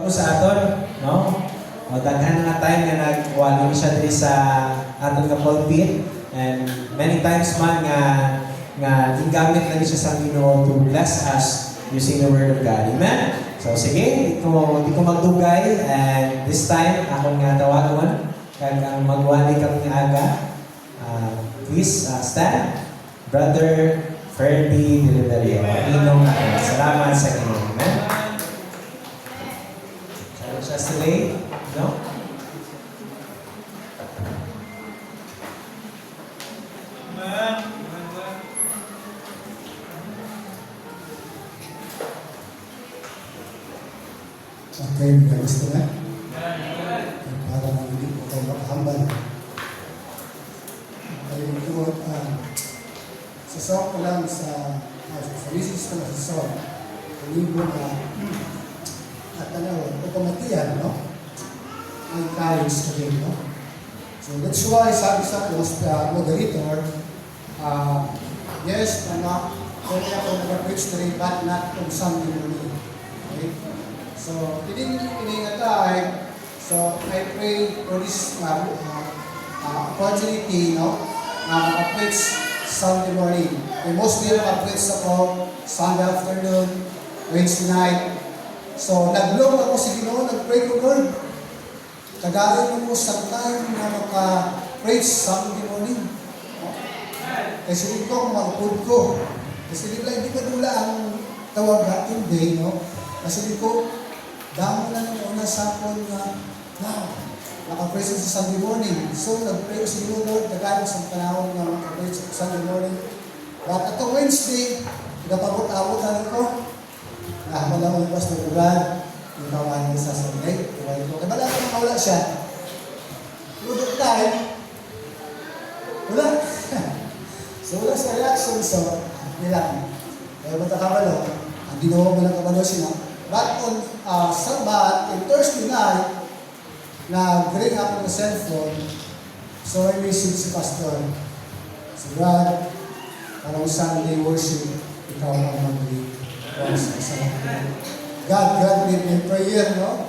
Sa aton, no? O, daghan nga time nga nagwalo siya diri sa aton nga pulpit, and many times man nga gingamit lagi siya sa Ginoo to bless us using the word of God. Amen. So sige, di ko magdugay, and this time ako nga tawagon kag ang magwali kami nga aga. Please stand, Brother Ferdy Deliverio. Salamat sa inyo. Amen. Just today, no? Okay, gusto na? Para hindi po tayo makahambal. Okay, ito, sa song ko lang sa misis ko na sa song, libo na at otomatiyan, no? May college ka din, no? So that's why sabi sa post, moderator, yes, kung ako nag-preach na rin, but not on Sunday morning. Okay? So, time, so I pray for this opportunity, no? Maka-preach Sunday morning. And mostly maka-preach ako Sunday afternoon, Wednesday night. So, nag-vlog ako sa Ginoo, nag-pray ko, Lord. Kagaling mo sa time na maka-preach Sunday morning. Kasi dito, makapod ko. Kasi dito lang, hindi ka dula ang tawag ating day, no? Kasi dito, damo na ng una sa akin na, naka-preach sa Sunday morning. So, nag-pray ko sa Ginoo, Lord, kagaling sa panahon na maka-preach sa Sunday morning. But ito Wednesday, napabot-abot na ko. Wala mo yung Pastor Brad, yung kawan niya sa Sunday. Kaya wala ko makawala siya. Ludok time, wala. So wala sa reaction, so nilang. Kaya matakabalo, ang ginawa mo ng kabalo sila. But on Sabbath and Thursday night, nag-ring ako ng cellphone, so I message si Pastor. Si Brad, parang Sunday worship, ikaw ang mag-lead. God lead me in prayer, no?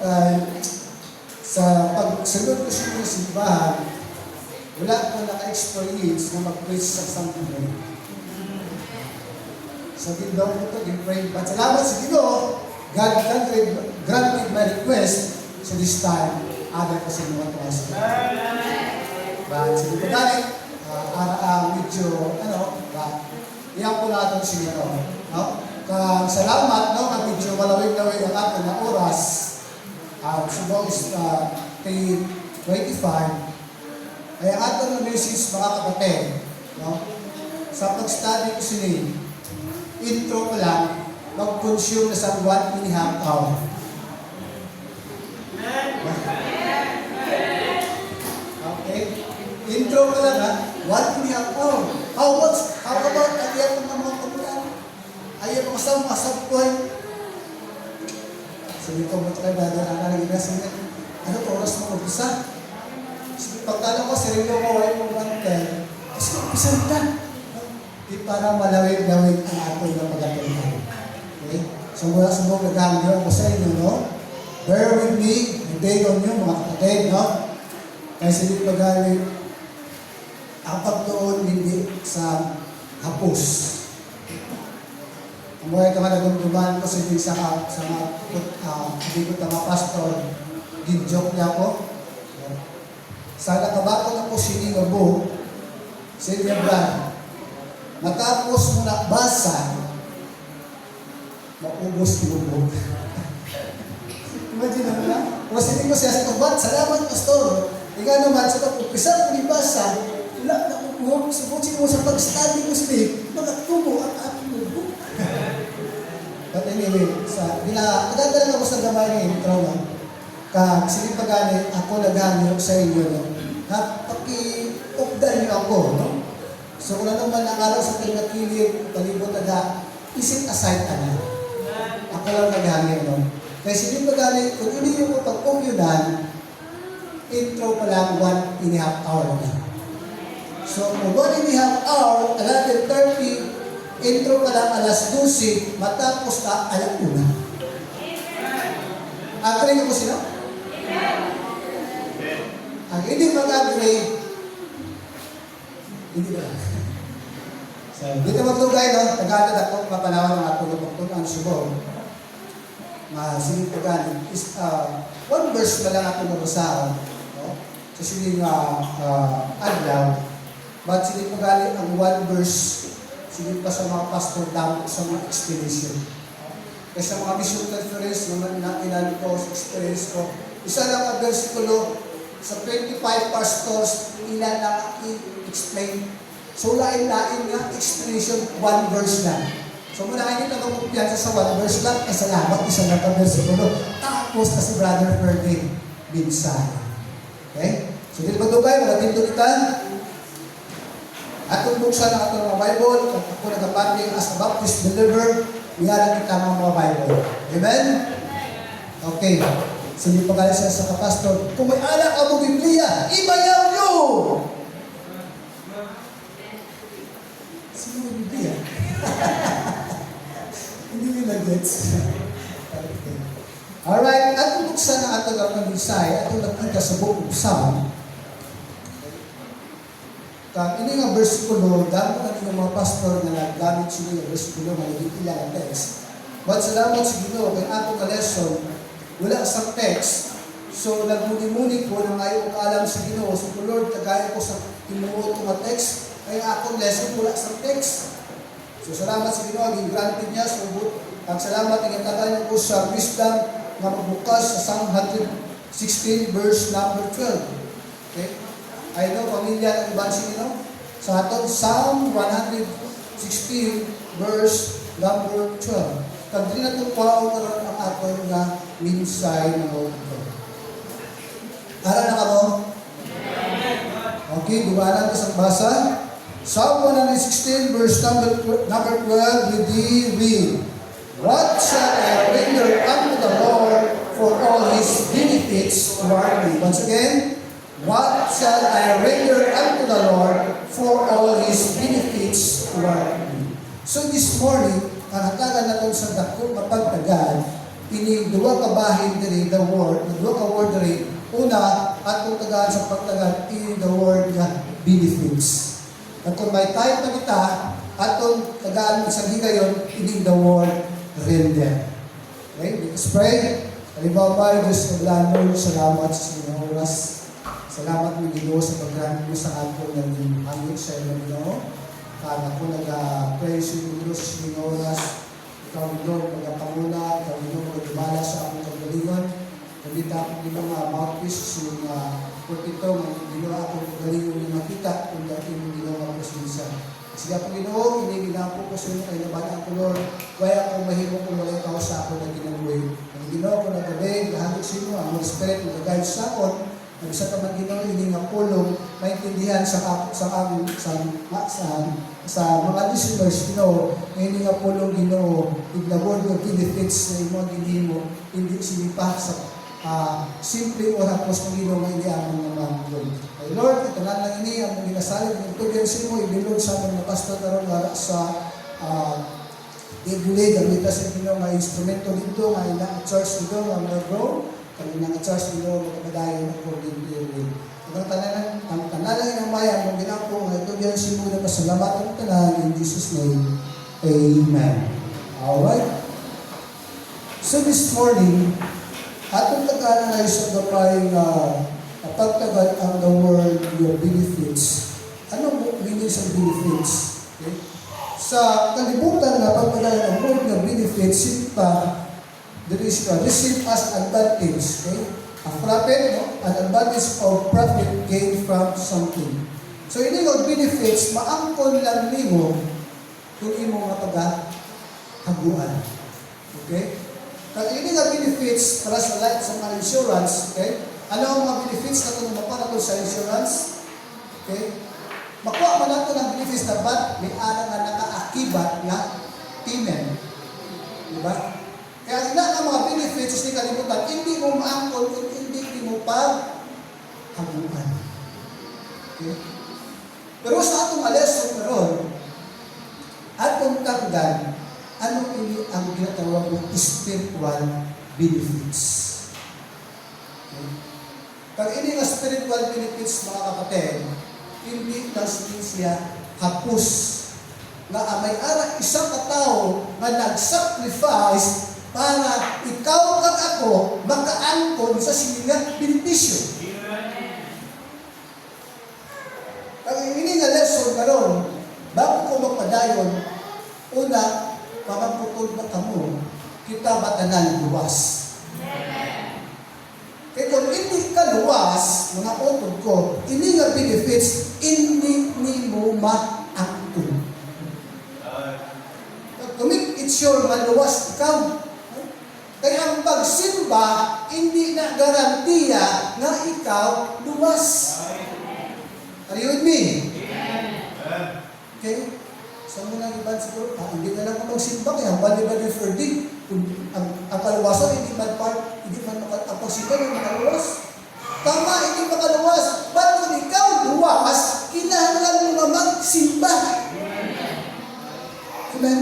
Sa pagsunod ko sa mga simbahan, wala ko naka-experience na mag-preach sa Sunday morning. So, daw ko ito, pray. But salamat sa Ginoo, God granted my request so this time, agal ko sa mga tuwas. But sa dito galing, medyo, iyan po natin si Ginoo, no? Salamat, no, na medyo malawig-lawig ang ating na oras. Subaw is 25. Ay ang ating na message, mga kapatid, no? Sa pag-study ko sila, intro ko lang, mag-consume na sa 1.5 hour. Okay? Intro ko lang, 1.5 hour. How about aliyan ng mga kapulan? Ayaw mo masab ko ay. Sabi ko, ba't kayo dadaan na sila? Ano oras mo mag-isa? Pagkala ko, sarili ko, ay mo bantay. Kasi mag-isa ka. Di para malawig-lawig ang ato na pagkatuloy. Okay? So, mula sa mga nagkakagawin ko sa inyo, no? Bear with me, debate on you, mga kapatid, no? Kasi di pag-galing ang pagtuon hindi sa hapos. Ang mga kamanagumduman ko sa hindi sa hindi ko tama pastor, gin-joke niya ako. Sa nakabako na po sining abo, Sylvia Brad, matapos mo na basa, maubos ilubog. Imagine naman na, kung sining ko siya sa kabat, salamat pastor. Ika naman sa kapupisa ko ni basa, wala na kukuha, subutin mo sa pag-study ko sila, magatubo ang aking lubog. But anyway, nagdadala ako sa gamay ng intro lang. Sige pa gani, ako naghanyo sa inyo, no? Paki-updan niyo ako, no? So kung ano man ang araw sa pinakilid, palibot na isip aside ka na. Ako lang naghanyo, no? Kaya sige pa gani, kung hindi nyo ko pag-umyunan, intro pa lang 1.5 hour na. So kung 1.5 hour, 11:30, intro pa lang alas 12, matapos na alauna. Agree ko sino? Ang hindi mag-agree, hindi ba? So, Dito magtugay, no? Tagalog ako, mapanawan ng ato ng ang subong. Sige pagani. Is, one verse na lang ako mabasahan. No? Sa siling adlaw. But sige pagani ang one verse, sige pa sa mga pastor damo sa mga explanation. Kaya sa mga mission conference naman na inali ko sa experience ko, isa lang ang versikulo sa 25 pastors, ilan lang i-explain. So, lain-lain nga, explanation, one verse lang. So, muna kayo nito kung kumpiyansa sa one verse lang, salamat, isa lang ang versikulo. Tapos na si Brother Ferdinand Binsay. Okay? So, dito ba ito kayo? Wala dito kita. Atong buksan ang atong mga Bible, kung ako nagapanding as a Baptist believer, iyalan kita mga Bible. Amen? Okay. So, hindi pa kaya siya sa kapastor, kung may anak ka mo Biblia, ibayaw nyo! Sino may Biblia? Hindi nila gets. Okay. Alright, atong buksan ang atong mga Bisay, atong nakita sa buong Psalm. Ini nga versikulo, dami na ng mga pastor na naggamit sila ng versikulo na hindi pila ang text. But salamat sa Ginoo kay ato ka lesson, wala sa text. So nagmuni-muni ko na ngayon kung alam sa Ginoo, so Lord, kagaya ko sa tinuod ko nga text, ay akong lesson wala sa text. So salamat sa Ginoo, ang granted niya, so salamat ang tagal ko sa wisdom na magbukas sa Psalm 116 verse number 12. Okay? I know, pamilya ng Bansi nino. Sa aton, Psalm 116, verse number 12. Pag di na itong kwaon karoon ang aton na minsay na ito. Ara na ka mo? Okay, dumanan ko sa basa. Psalm 116, verse number 12, with thee read, what shall I render unto the Lord for all his benefits toward me? Once again, what shall I render unto the Lord for all His benefits toward me? So this morning, ang hatagan natin sa dako mapagtagal, ini duwa ka bahin diri the word, duwa ka word diri. Una, atong tagaan sa pagtagal in the word nga benefits. At kung may time na kita, atong tagaan sa higayon in the word render. Okay, let's pray. Halimbawa, Diyos naglaan mo, salamat sa inyong oras. Salamat mo Ginoo sa paggamit mo sa ato ng hangin sa iyo Ginoo. Para ako nag-praise yung Ginoo sa inyong oras. Ikaw Ginoo magpamuna, ikaw Ginoo magdumala sa akong kagalingon. Kundi ako Ginoo nga mouthpiece sa mga purtito, Ginoo akong kagalingon yung makita kung dati mo Ginoo ang presensya. Sige po Ginoo, iniginapo ko sa inyo kay labanan ko Lord. Kaya ako mahimo kung wala ikaw sa ako na ginagawa. Ang Ginoo ko nagabi, lahalik sa inyo, ang Holy Spirit mag-guide sa akon. Sa kamang Ginoo ini nga pulong maintindihan sa mga listeners Ginoo ini nga pulong Ginoo iglawod ng benefits na imo ginhimo hindi sinipa sa simple o hapos ng Ginoo nga hindi amon naman ay Lord ito na lang ini ang ginasalig ng tugyan sa imo ibilog sa mga pastor karon wala sa ibulig ang ita sa Ginoo nga instrumento dito nga ilang church dito nga mag-grow kami nga church nilo magpadayon according to your will. Ang tanalan ng maya ang ginako nga ito diyan simo na pasalamat ang tanan in Jesus name. Amen. Alright. So this morning, atong tagalan ay sa gapay pagtagal ang the word your benefits. Ano meaning sa benefits? Okay? Sa kalibutan na pagpadayon ang word nga benefits pa there is receive as advantage, okay? A profit, no? An advantage of profit gained from something. So, ini nga benefits, maangkon lang nimo kung imo nga paghaguan. Okay? Kaya ini nga benefits para sa life sa mga insurance, okay? Ano ang mga benefits na ito para ito sa insurance? Okay? Makuha man natin ang benefits na ba't may ana nga nakaakibat nga payment. Diba? Kaya ina ang mga benefits ni kalimutan, hindi mo maangkol kung hindi mo paghaguan. Okay? Pero sa atong lesson karon, atong tagdan, ano ini ang ginatawag ng spiritual benefits. Pag ini nga spiritual benefits, mga kapatid, hindi na siya hapus nga may ara isang katao nga nag-sacrifice para ikaw kag ako makaangkon sa siningang benepisyo. Ang ini nga lesson karon, bago ko magpadayon, una, pamagputol na kamo, kita batanan luwas. Kaya kung hindi ka luwas, mga utod ko, ini nga benefits, hindi ni mo maangkon. To make it sure maluwas ikaw. Kaya ang pagsimba, hindi na garantiya na ikaw luwas. Are you with me? Okay? So muna iban siguro, hindi na lang ako magsimba, kaya bali-bali for day. Ang kaluwasan, hindi man ang pagsimba, hindi makaluwas. Tama, hindi makaluwas. But kung ikaw luwas, kinahanglan mo magsimba. Amen?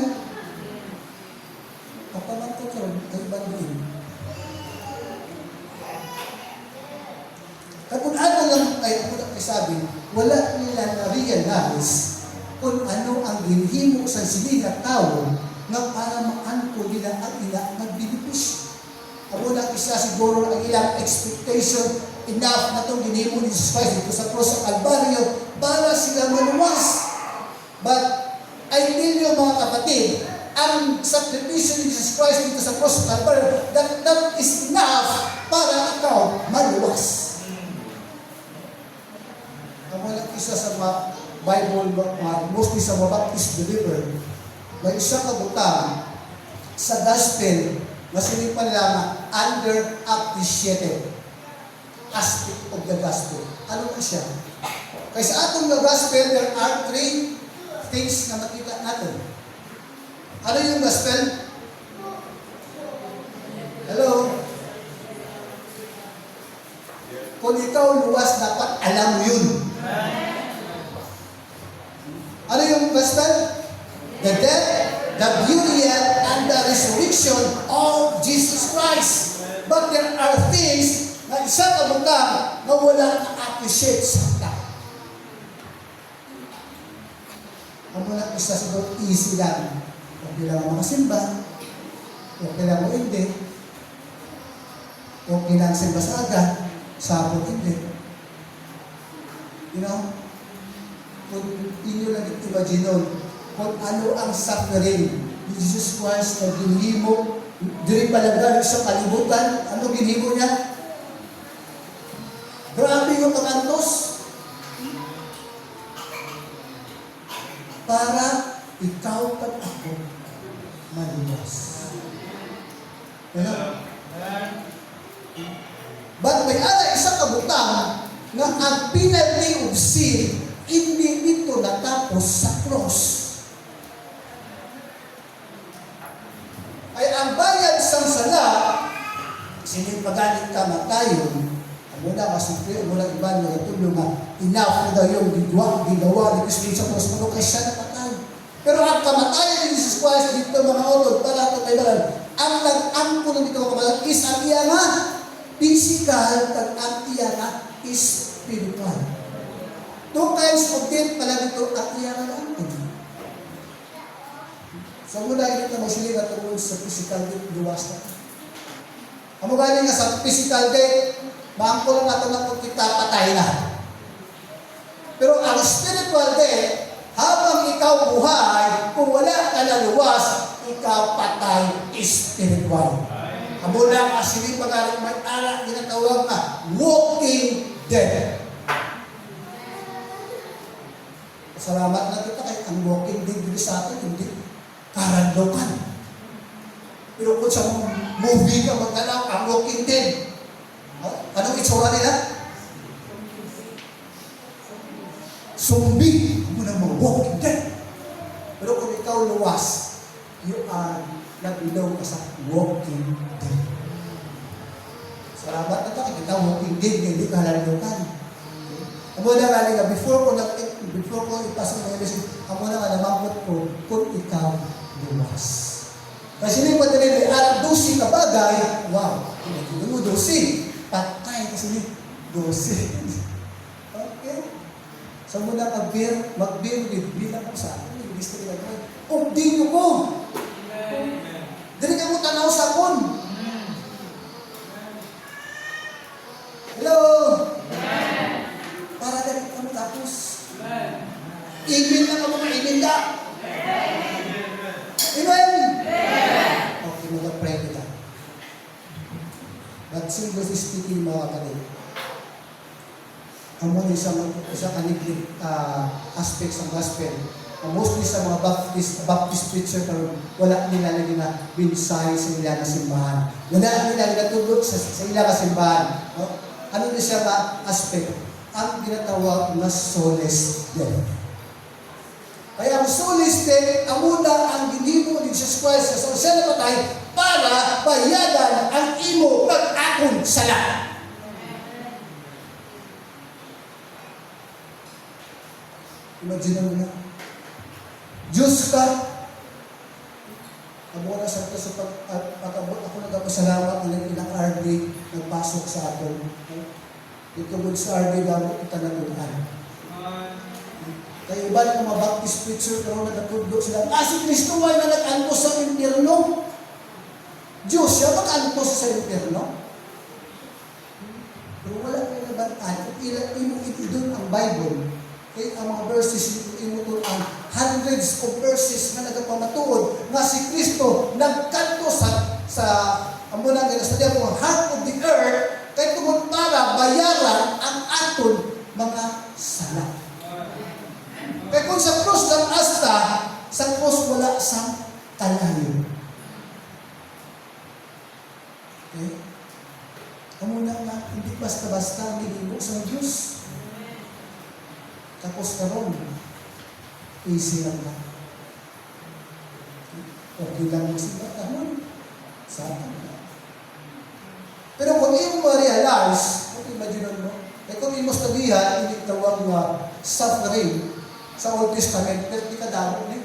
Kapaman ko karon ay banding. Kung ano lang ay ako na sabi, wala nila na-realize kung ano ang ginhimo sa sila tao nga para maangko nila ang ila nagbenepisyo. Ako na isa siguro ang ilang expectation enough na itong ginhimo ni Jesus Christ dito sa cross sa Calvario para sila maluwas. But I tell you mga kapatid, ang sakripisyo ni Jesus Christ dito sa cross sa Calvario, that is enough para ikaw maluwas. Ang walang isa sa Bible, mostly sa mga Baptist believer, may isang kabutang sa gospel na sinipan nila na underappreciated aspect of the gospel. Ano na siya? Kaya sa atong gospel, there are three things na makita natin. Ano yung gospel? Hello? Kung ikaw luwas, dapat alam mo yun. Ano yung gospel? The death, the burial, and the resurrection of Jesus Christ. But there are things na isang kabutang na walang na-appreciate sa tao. Ang walang isa siguro easy lang. Kung kailangan makasimba, kung kailangan mo hindi, kung kailangan simba sa aga, sabot hindi. You know? Kung inyo lang imagine kung ano ang suffering ni Jesus Christ na ginhimo, diri palagay sa kalibutan, ano ginhimo niya? Grabe yung kakantos. Para ikaw at ako maluwas. Ano? But may ala isang kabutang na ang penalty of sin hindi nito natapos sa cross. Ay ang bayad sa sala, sinipagalit ka matayon, muna masipre, muna iba na itulong na enough na daw yung ginawa ni Kristo sa cross, ano kay siya napatay. Pero ang kamatayan ni Jesus Christ dito mga otod, para ito kay balan, ang nag-angko na dito mga kabalan is ang iya nga physical, ang iya nga spiritual. 2 kinds of death pala dito ang iya nga angko. So muna ito na magsiling at tungkol sa physical death, luwas na. Amo galing nga sa physical death, maangko lang natin na kung kita patay na. Pero ang spiritual death, habang ikaw buhay, kung wala ka na luwas, ikaw patay spiritual. Amo lang ang siling pag-aral, may anak ginatawag na walking dead. Salamat na kita kay ang walking dead dito sa atin, hindi karandokan. Pero kung sa movie ka magkalaw, ang walking dead, anong itsura nila? Zombie. Ano na mga walking dead. Pero kung ikaw luwas, you are nag-ilaw ka sa walking dead. Salamat na ito, kita walking dead, hindi ka halandukan. Amo na nga nga, before ko ipasok ng emission, amo na nga namangkot ko kung ikaw luwas. Kasi hindi pa rin may alam dosi ka bagay, wow, hindi dosi, patay Ay, kasi ni 12. Okay. So muna mag-bear with bilang ko sa akin. Yung gusto nila naman. O, di nyo ko. Dili ka mo tanaw sa akon. Hello? Para dali ka mo tapos. Amen na ka mo ma-amen ka. Amen? Okay, mag-pray kita. But seriously speaking, mga kapatid, ang mga isang kaniglig aspects ng gospel, mostly sa mga Baptist preacher, pero wala nila na binsay sa ilang na simbahan. Wala nila natulog sa ilang na simbahan. No? Ano na siya ba aspect? Ang ginatawag na soulless death. Kaya ang soulless death, ang una ang ginimo ni Jesus Christ sa siya na patay para bayadan ang imo pag-akon sa lahat. Imagine mo na. Diyos ka. Amo na sa pag-abot ako nagpasalamat na ilang RD nagpasok sa aton. Itungod sa RD dapat kita natunan. Kaya iba ng mga Baptist preacher pero nagtutudlo sila. Si Kristo ay na nag-antos sa impyerno. Diyos siya mag-antos sa impyerno. Pero wala kayo nabantaan. Imo doon ang Bible. Kaya ang mga verses imutul ang hundreds of verses na nagpamatuod na si Kristo nagkanto sa amunang ginasadya mo heart of the earth kay tungod para bayaran ang aton mga sala. Kaya kung sa cross ng asta, sa cross wala sang kalayo. Okay? Amuna nga, hindi basta-basta ang ginimo sa Diyos. Tapos karon, easy lang na. Okay lang mo sila, tamon. Sa akin na. Pero kung iyong ma-realize, kung imagine mo, kung iyong sabihan, hindi tawag na suffering sa Old Testament, pero di ka damo niya.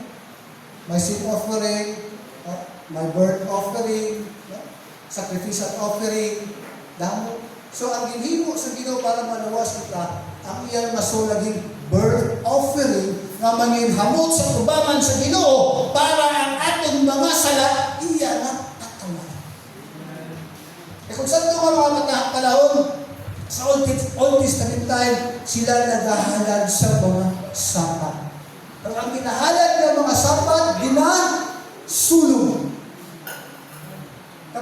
May sin offering, may burnt offering, sacrificial offering, damo. So, ang ginhimo sa Ginoo para manawas kita, ang iyang masulaging burnt offering nga manginhamot sa tubangan sa Ginoo para ang atong mga sala iya na katawan. Kung saan ito mga panahon sa Old Testament time, sila naghahalad sa mga sapat. Pero ang kinahalad ng mga sapat, sulong.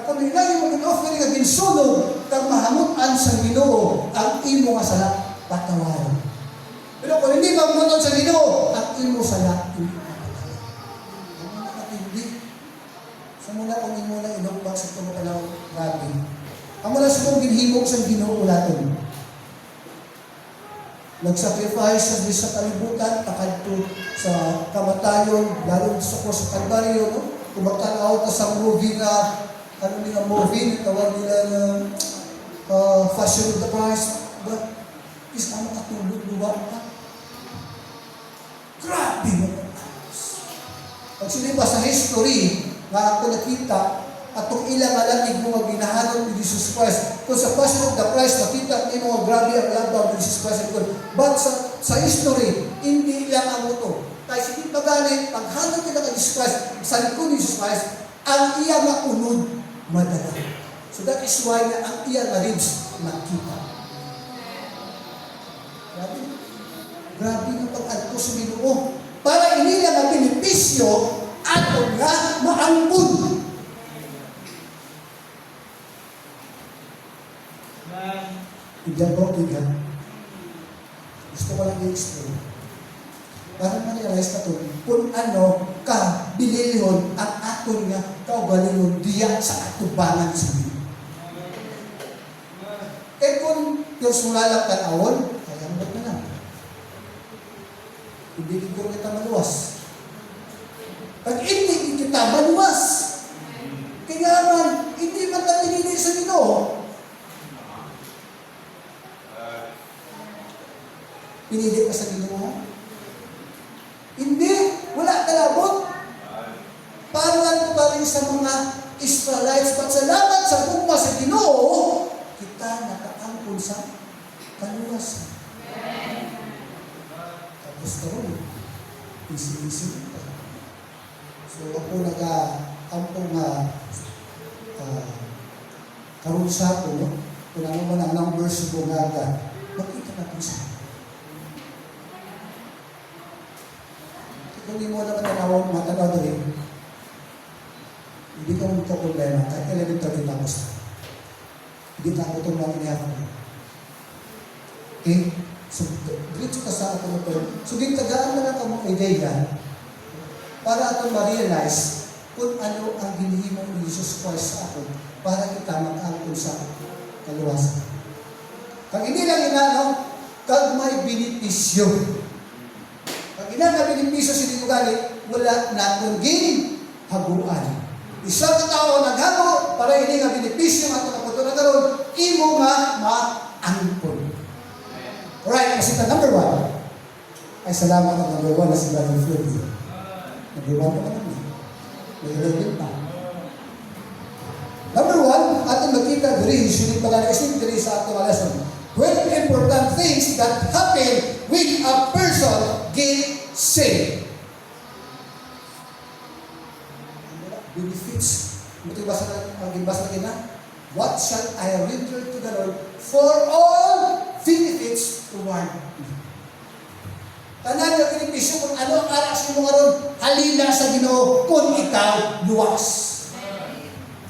Kung nila yung offering na ginsulong, kang mahamutan sa Ginoo ang imo nga sala patawaran. Pero kung hindi mamutan sa Ginoo, ang imo sala hindi patawaran. Ang mga katindi, sa muna kung imo na inumbang sa tumukalaw grabe. Ang mula sa mong ginhimog sa Ginoo ulaton. Nag-sacrifice sa kalibutan, takadto sa kamatayon, lalo sa cross sa Kalbaryo, no? Kung magtanaw ka sa movie na ano nila movie, tawag nila na Passion of the Christ, but is ano katulog, luwa ka? Grabe mo ang anos. Pag sinipa sa history, nga ako nakita, atong ilang alanig mo magbinahanong ni Jesus Christ. Kung sa Passion of the Christ, nakita ni mo grabe ang labaw ni Jesus Christ. But sa history, hindi lang ang ito. Kaya hindi pagani, paghanong nila kay Jesus Christ, sa likod ni Jesus Christ, ang iya maunod, madala. So that is why na ang iya na ribs nakita. Grabe. Grabe ng pag-adto sa Ginoo. Para inila nga benepisyo ato nga maangkod. Idabaw igan. Gusto ko lang i-explain. Para ma-realize na ito, kung ano ka bililyon at aton nga kaugalingon diya sa atubangan sa Ginoo. Eh kung yung sulalak tanawon, kaya mo na lang. Hindi kita maluwas. Pag hindi kita maluwas, kaya man, hindi man tayo sa Ginoo. Pinili ka sa Ginoo? Hindi, wala talabot. Parang pa rin sa mga Israelites, but salamat sa bukma sa Ginoo, kita nakaangkot angkon sa kaluwasan. Tapos karon, easy-easy. So ako nag-ampong karon sa ako, no? Kung ano man ang numbers ko nga makita natin sa kung di mo naman nanawag matanaw rin, hindi ka mong problema kahit 11:30 tapos na. Hindi na ako itong mga inihapon. Okay? So, dito ka sa ato na ito. So, gintagaan na lang ka mong ideya para ato ma-realize kung ano ang ginihimo ni Jesus Christ sa ato para kita mag-angkon sa kaluwasan. Kag hindi lang inano, kag may benepisyo. Kag ina nga benepisyo sa dito gani, wala na kung haguan. Isa ka tao naghago para hindi nga benepisyo nga ito na karon, imo nga maangkon. Alright, kasi ito number 1. Ay, salamat ang number 1 na si Brother Floyd. Number 1 naman naman. May 11 pa. Number 1, ating makita diri, sunod pa nga kasi diri sa atong lesson. 12 important things that happen when a person get saved. Benefits. Ito yung basa na what shall I render to the Lord for all benefits toward me? Tanan yung benepisyo kung ano ang aras mo nga ron, halina sa Ginoo kung ikaw luwas.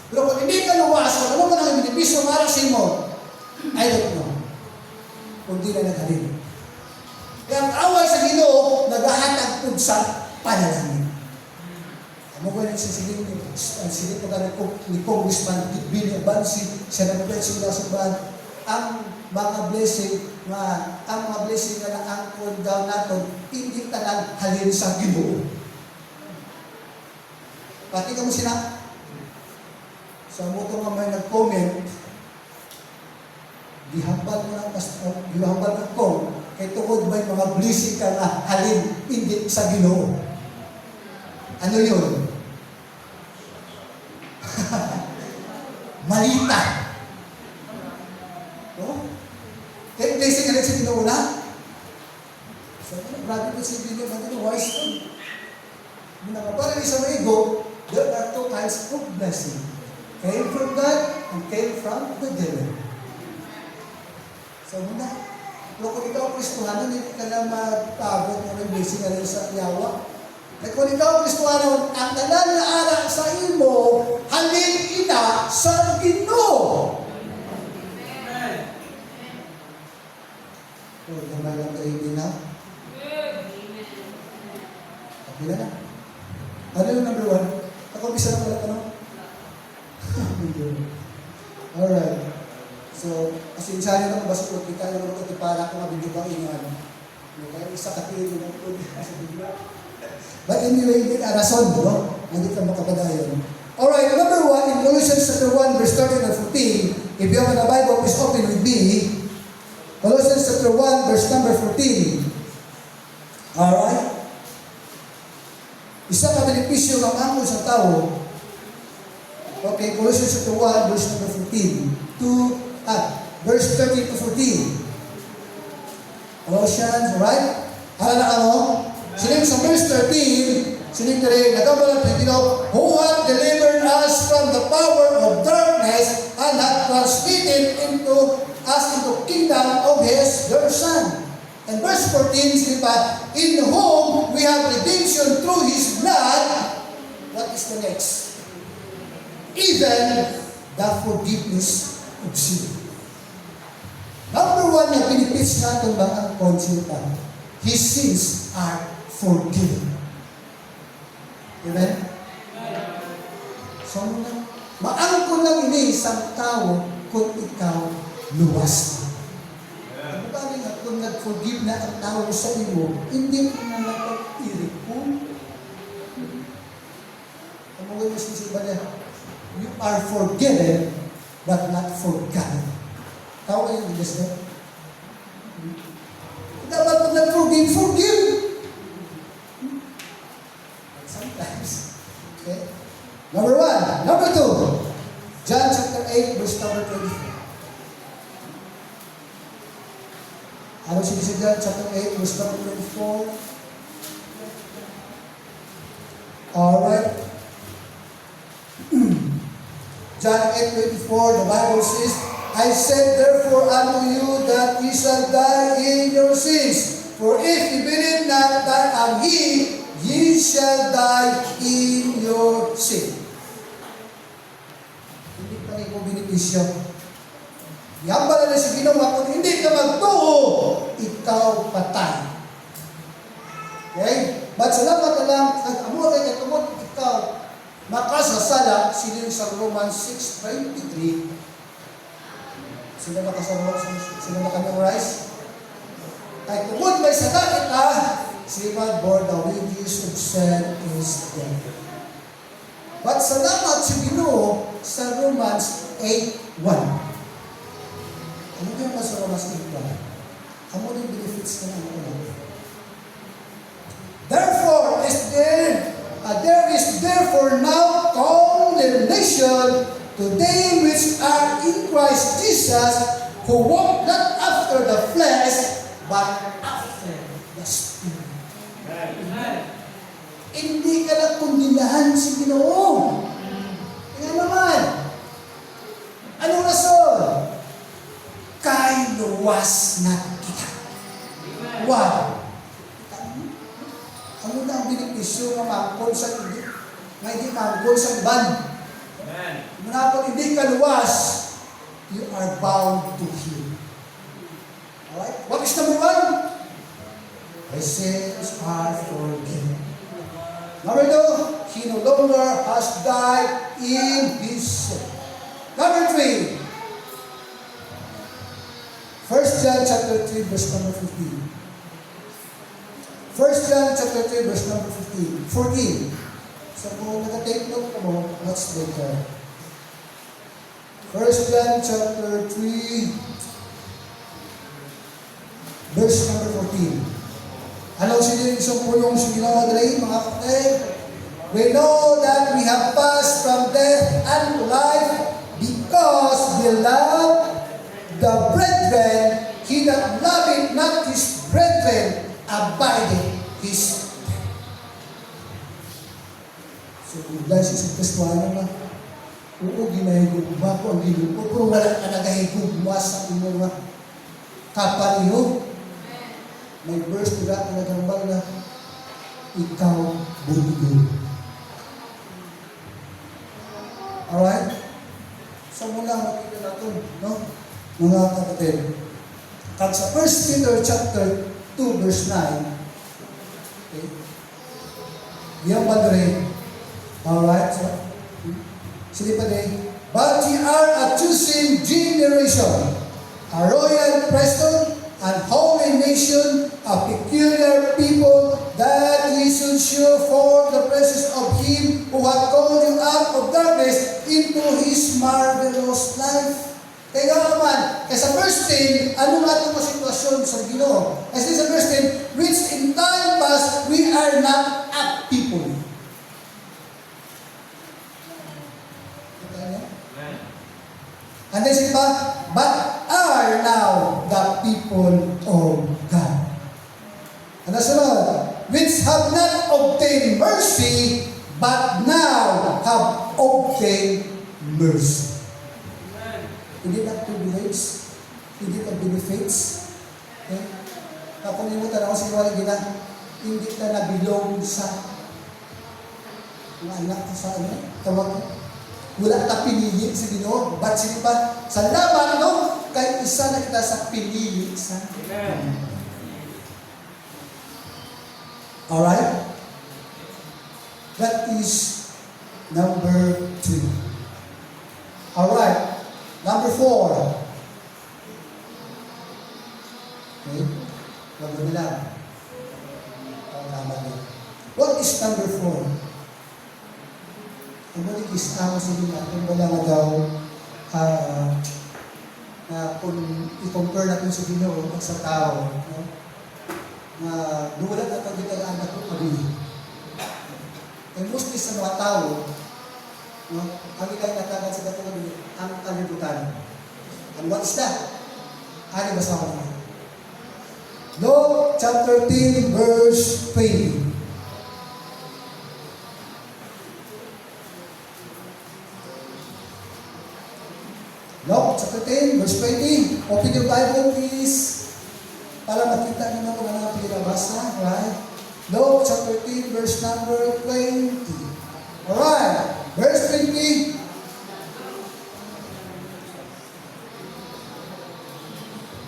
Pero kung hindi ka luwas, kung ano man ang benepisyo ang aras mo, I don't know. Kung di na naghalin. Kaya ang away sa Ginoo, naghahatag po sa panalangin. Amo ko rin sisilip pa kami ni Congressman Billy Abansi, siya nag-pledge sila sa bahan, ang mga blessing na naangkon daw natin, hindi talang halin sa Ginoo. Pati ka mo sila, sa moto nga may nag-comment, gihambal na kong, kay tungod may mga blessing ka na halin, hindi sa Ginoo. Ano yun? Malita. No? Kaya blessing ka rin sa Ginoo na. So, grabe ko si Billy, wise ko. Para rin sa mga ego, there are 2 kinds of blessing. Came from God and came from the devil. So, muna, kung ikaw Kristohanon, hindi ka na matagod na may blessing ka rin sa yawa. At kung ikaw Kristohanon, ang tanan na ara sa imo, halin ina sa Ginoo. Oh, gamay lang kayo din na. Okay na. Ano yung number 1? Ako bisa na pala tanong. Alright. So, kasi insani na kung basta ko, kita yung mga para kung mabibigay yung ano. Kaya isa katulad yung mga sa bigla. But anyway, hindi ka rason, no? Hindi ka makapadayon. Alright, number 1, in Colossians chapter 1, verse 13 and 14, if you have a Bible, please open with me. Colossians chapter 1, verse number 14. Alright? Isa ka benepisyo ng angkon sa tao. Okay, Colossians chapter 1, verse number 14. Verse 13 to 14. Colossians, alright? Hala na ka mo? Sinig sa verse 13, sinig na rin, nagkabalang Pilipino, who hath delivered us from the power of darkness and hath translated us into kingdom of His dear Son. And verse 14, sinig pa, in whom we have redemption through His blood. What is the next? Even the forgiveness of sin. Number 1 na benefits natin ba ang konsulta? His sins are forgiven. Amen? So, maangkon lang ini isang tao kung ikaw luwas na. Ano ba rin kung nag-forgive na ang tao sa iyo, hindi mo na napag-irikon. Ano mo yung sisiba niya? You are forgiven, but not forgotten. Tao kayo yung Diyos na? Dapat pag nag-forgive, forgive. Sometimes. Okay? Number 1. Number 2. John chapter 8, verse number 24. Ano sinisig dyan? Chapter 8, verse number 24. Alright. John 8:24, the Bible says, I said therefore unto you that ye shall die in your sins. For if ye believe not that I am He, ye shall die in your sin. Hindi pa rin ko binipisyo. Yambala na si Ginoo kung hindi ka magtuo, ikaw patay. Okay? But salamat na lang, amo kay katungod ikaw makasasala, sila sa Romans 6:23. Sila naka-memorize? Kahit tungod may sala kita, siya for the wages of sin is death. But salamat si Ginoo sa Romans 8:1. Ano kaya sa Romans 8:1? Amo din benefits na lang. Therefore, there is therefore now condemnation to them which are in Christ Jesus, who walk not after the flesh, but after the Spirit. Hindi ka na kundinahan si Ginoo. Kaya naman, anong rason? Kay luwas na kita. Wow! Ano na ang benepisyo ng mangkol sa hindi mangkol sa iban? Muna kung hindi ka luwas, you are bound to Him. Alright? What is number 1? My sins are forgiven. Number 2, He no longer has died in His sin. Number 3, 1 John chapter 3, verse number 15. 1 John chapter 3, verse number 14. So kung naka-take note ka mo, let's look there. 1 John chapter 3, verse number 14. Ano sila yung isang pulong sila dali, mga kapatid? We know that we have passed from death unto life because we love the brethren. He that loveth not his brethren abiding his death. So, dahil si Kristuano na, oo, ginahigugma ko ang ginugma, pero wala ka nagahigugma sa imong kapaliho. May verse nila na nagambal na, ikaw bumigil. Alright? So, mula makita natin, no? Mga kapatid. At sa 1 Peter chapter 2 verse 9. Okay. Yang padre. Alright. So, sige pa din. But ye are a chosen generation, a royal priesthood, an holy nation, a peculiar people, that ye should show forth the praises of Him who hath called you out of darkness into His marvelous light. Kaya naman, sa verse 10, ano nga itong sitwasyon sa Ginoo? Kasi sa verse 10, which in time past, we are not a people. And then sige pa, but are now the people of God. Ano sunod? Which have not obtained mercy, but now have obtained mercy. Hindi na privilege, hindi na benefits. Okay? Nakalimutan ako sa iwala gina, hindi ka nabilong sa mga anak sa ano, tawag. Wala ka pinili sa Ginoo, but sige pa, salamat no, kahit isa na kita sa pinili sa Amen. Alright? That is number 2. Alright. Number 4. Okay? Wag mo lang. Tama din. What is number 4? Ang balik is ako sa natin wala nga daw na kung i-compare natin sa Ginoo at sa tao, no? Na duwala na pag itang anak ko pabili. And mostly sa mga tao, no? Ang ikay natagal sa dato ang kalibutan. And what is that? Ano ba sa mga? Luke chapter 10, verse 20. Luke chapter 10, verse 20. Open your Bible, please. Para makita niyo kung ano ang pinabasa. Right? Luke chapter 10, verse number 20. Alright. Verse 20.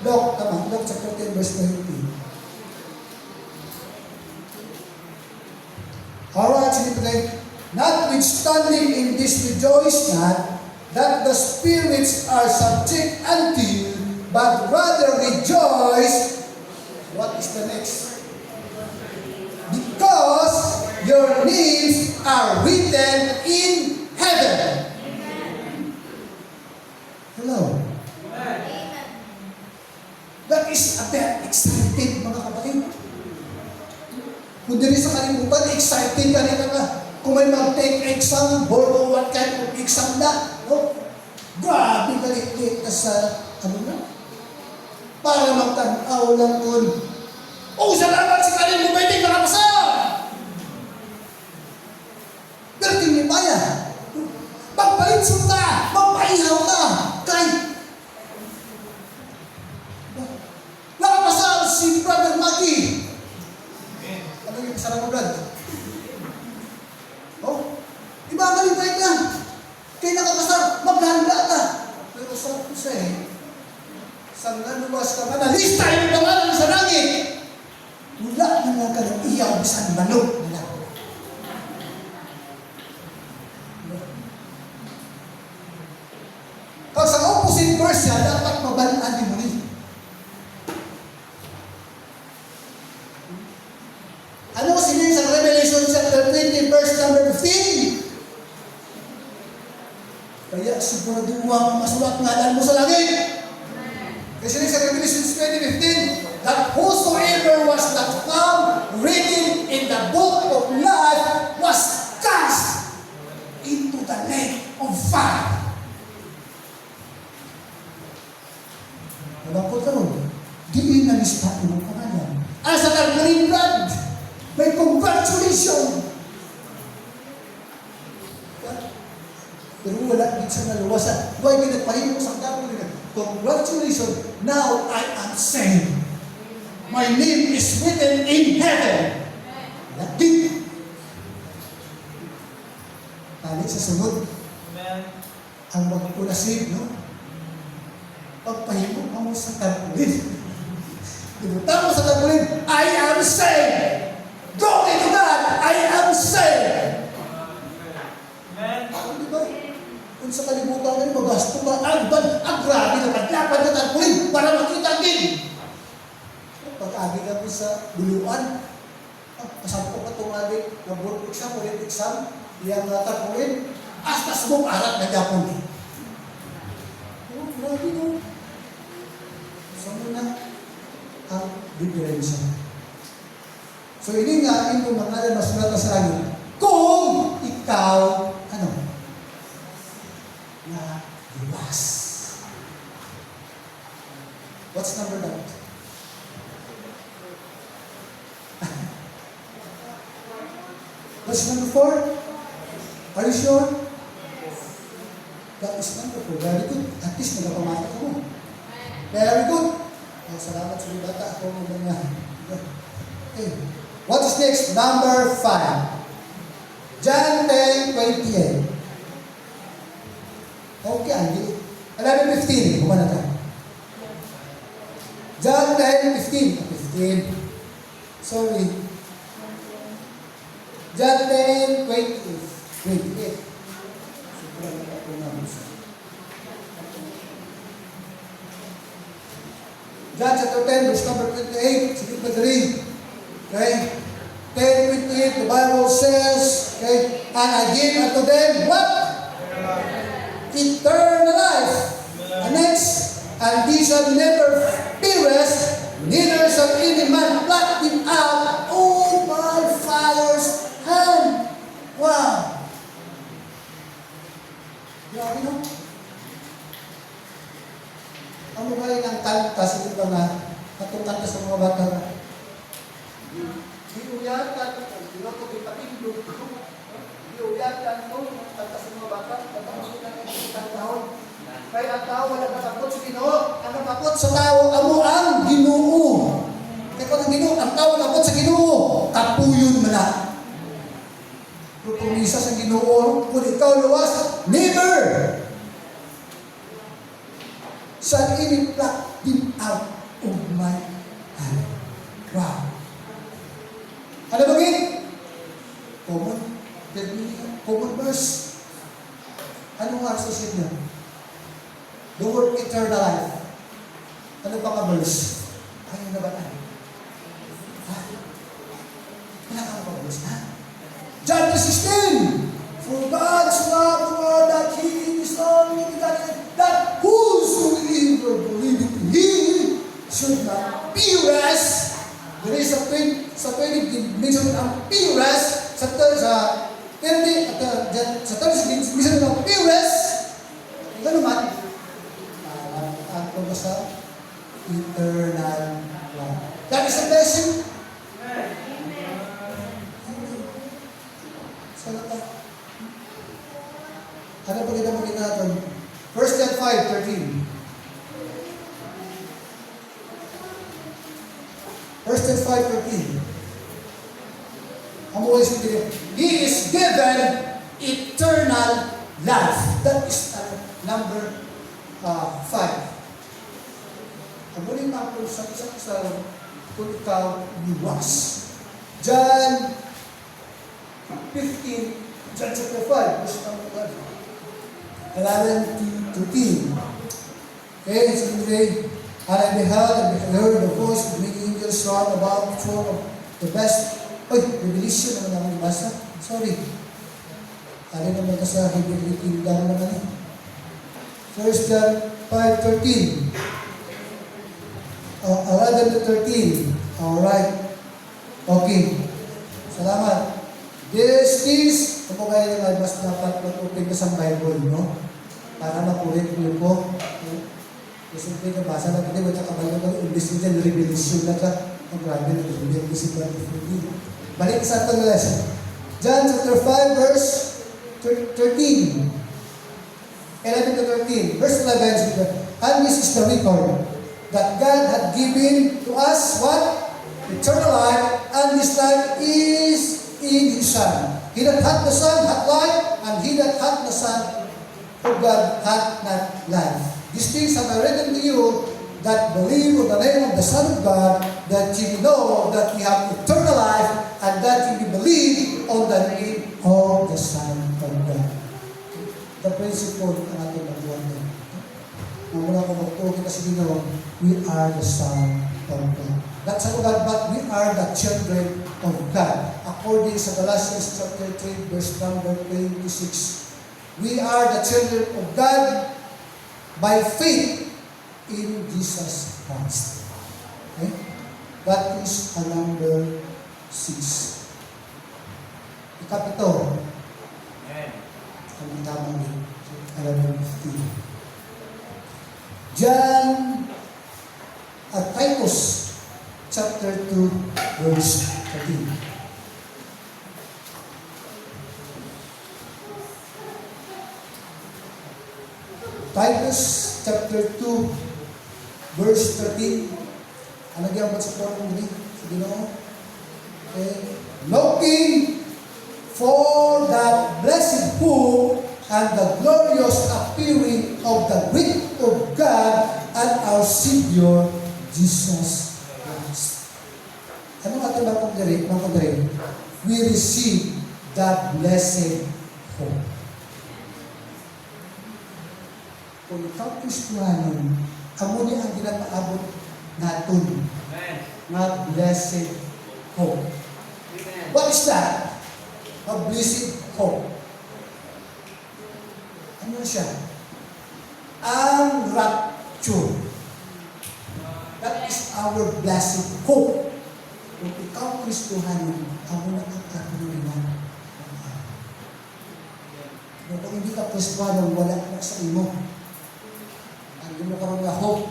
Luke chapter 10, verse 20. Alright, sige. Notwithstanding in this rejoice not, that the spirits are subject unto you, but rather rejoice. What is the next? Because your names are written in heaven. Hello. That is a bit excited, mga kapatid. Kung diri sa kalimutan, excited ka nito ka. Kung may mag-take exam, board or what kind of exam na, no? Grabe kalit-lit na sa, ano na? Para magtanaw lang kun. Oh, salamat si Kalin Bumaiting na kapasa! Pero tinipaya. Magpalinsong ka! Magpaihaw ka! Kahit nakapasa si Brother Maggie. Ano yung pasara mo, Brad? Oh, iba ka rin ka. Kaya nakapasa, maghanda ka. Pero sa pusa sanggan luwas ka na, lista yung pangalan sa langit. Wala na nga ka ng iyaw bisan manok nila. Pag sa opposite verse niya, dapat mabalaan din mo rin. Ano sinabi sa Revelation chapter 20, verse number 15? Kaya siguraduwang masulat ngalan mo sa langit. Kasi sa Revelation 20:15, that whosoever was not found written in the book of life was cast into the lake of fire. Nabangkot ka ron, diin na lista mo pangalan. Asa ka green blood, may congratulations. Pero wala din sa naluwasan. Huwag ginagpahimo sa dami nila. Congratulations, now I am saved. My name is written in heaven. Lagit. Talit sa sunod. Ang magpulasib, no? Pagpahimo ka mo sa tagulin. Dibutan mo sa tagulin, I am saved. Glory to God, I am saved. Di ba? Kung sa kalibutan na magasto ba, ang grabe na paglapan na tagulin para makita din. Pag-agi ka po sa buluan, kasampo ka itong agi, na board exam, ulit exam, iyang tagulin, astas mong arat na Japon. Oh, grabe no. Saan na ang diferensya? So, ini nga, inyong mga masulat na sa langit, kung ikaw, ano, na liwas. What's number that? What's number 4? Are you sure? That is number 4. Very good. At least nagapamata ka mo. Very good. Oh, salamat sa bata. Ako mo ba nga. Okay. What is next? Number 5. John 10:28. Okay, Andy. 11:15. Kumana ka. John 10:15. 15. Sorry. John 10:28. Sobrang ako naman siya. John chapter 10, verse number 28. Sige pa rin. Okay? 10:28, the Bible says, okay, and I give unto them what? Eternal life. And next, and these shall never perish, neither shall any man pluck them out of my Father's hand. Wow! Grabe no? Ang mga ng kanta, sige ba nga, Atong kanta sa mga bata. Diuyatan ko, binoto ko patindog ko. Diuyatan ko, kanta sa mga bata, katapos ko ng isang taon. Kaya ang tao wala natakot sa Ginoo. Ang natakot sa tao, amo ang Ginoo. Kaya kung ang Ginoo, ang tao natakot sa Ginoo, kapuyon man na. Kung kumisa sa Ginoo, kung ikaw luwas, never shall any pluck him out of my hand. Wow. Ano ba gin? Common verse. Ano nga associate niya? The word eternal life. Ano ba ka verse? Ayaw na ba tayo? Ha? Wala ka ba verse, ha? John 16. For God so loved the world that He gave His only begotten, that whosoever believeth in Him should not perish. There is a point sa pwede minsan ang perish sa minsan ang perish. Ano man? Ang basta eternal life. That is a blessing. Ano pa kita makita natin? 1 John 5:13. 1 John 5:13. Ang mga isipin, He is given eternal life. That is number 5. Ang muling ako sa isang kung ikaw liwas. John 15, John chapter 5, verse number 1. 11 to 13. Okay, so today, and I beheld and heard the voice of many angels round about the throne of the best. Oy, Revelation naman ang nabasa. Sorry. Ano naman ka sa Hebrew lang naman eh. 1 John 5:13. 11 to 13. Alright. Okay. Salamat. This is, kung kaya nga mas dapat mag-open ka sa Bible, no? Para makulit mo po. Kasi hindi nabasa lang, hindi magkakabayo ka, imbis nito, revelation na ka. Ang grabe na revelation si Brother Freddy. Balik sa itong lesson. John chapter 5, verse 13. 11 to 13. Verse 11, and this is the record that God had given to us, what? Eternal life, and this life is in His Son. He that hath the Son hath life, and he that hath the Son of God hath not life. These things have I written to you that believe on the name of the Son of God, that ye know that ye have eternal life, and that ye believe on the name of the Son of God. The principle ang ating magbuwan din. Mula ko magtuwa kita sa Ginoo, we are the Son of God. Not sa God, but we are the children of God. According sa Galatians chapter 3, verse number 26. We are the children of God by faith in Jesus Christ. Okay? That is a number 6. Ikapito. Ang tamang din. Number 15. John at Titus chapter 2 verse 13. Titus chapter 2 verse 13. Ano gyud ba sa portion diri? Sa Ginoo. Okay. Looking for that blessed hope and the glorious appearing of the great of God and our Savior Jesus Christ. Ano nga ito mga kondiri? We receive that blessed hope. Kung ikaw Kristiyanon, amo niya ang ginataabot natin. Nga blessed hope. What is that? A blessed hope. Ano siya? Ang rapture. That is our blessed hope. Kung ikaw Kristiyanon, amo na ang kapinulinan. Kung hindi ka Kristiyanon, wala na sa imo. Ang mo karoon nga hope